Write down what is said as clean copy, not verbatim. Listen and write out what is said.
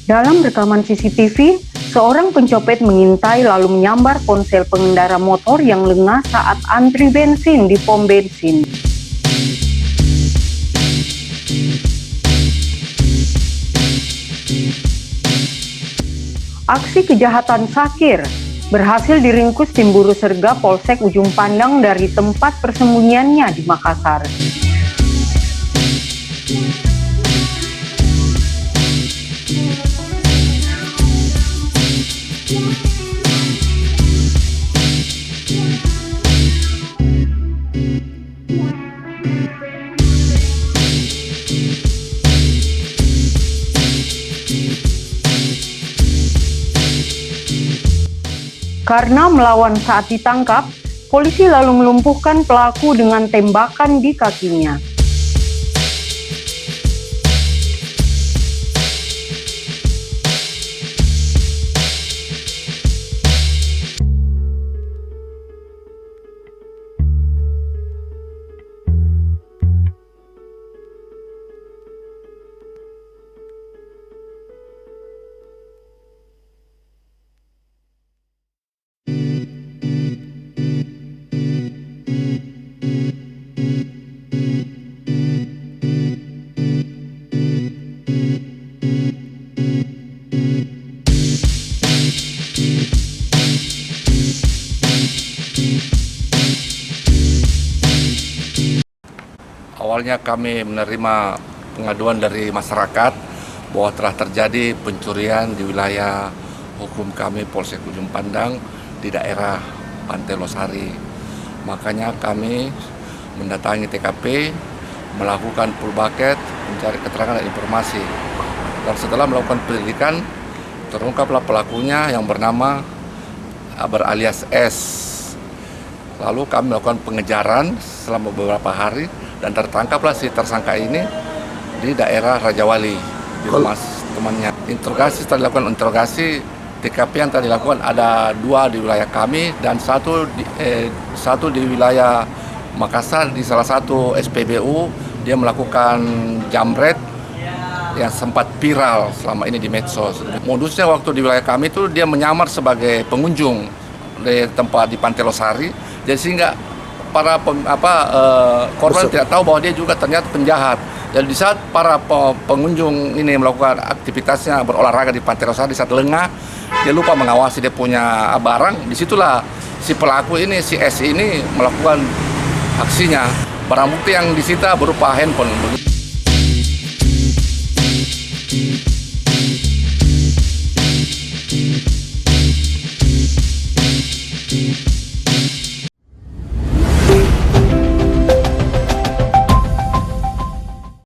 Dalam rekaman CCTV, seorang pencopet mengintai lalu menyambar ponsel pengendara motor yang lengah saat antri bensin di pom bensin. Aksi kejahatan Sakir berhasil diringkus tim buru serga Polsek Ujung Pandang dari tempat persembunyiannya di Makassar. Karena melawan saat ditangkap, polisi lalu melumpuhkan pelaku dengan tembakan di kakinya. Awalnya kami menerima pengaduan dari masyarakat bahwa telah terjadi pencurian di wilayah hukum kami Polsek Ujung Pandang di daerah Pantai Losari. Makanya kami mendatangi TKP, melakukan full bucket, mencari keterangan dan informasi. Dan setelah melakukan penyelidikan, terungkaplah pelakunya yang bernama beralias S. Lalu kami melakukan pengejaran selama beberapa hari dan tertangkaplah si tersangka ini di daerah Raja Wali di rumah temannya. Interogasi setelah dilakukan interogasi, TKP yang telah dilakukan ada 2 di wilayah kami dan satu di wilayah Makassar di salah satu SPBU. Dia melakukan jamret yang sempat viral selama ini di medsos. Modusnya waktu di wilayah kami itu dia menyamar sebagai pengunjung di tempat di Pantai Losari, jadi sehingga para korban tidak tahu bahwa dia juga ternyata penjahat. Jadi di saat para pengunjung ini melakukan aktivitasnya berolahraga di Pantai Losari, di saat lengah, dia lupa mengawasi dia punya barang. Disitulah si pelaku ini, si S ini melakukan aksinya. Barang bukti yang disita berupa handphone.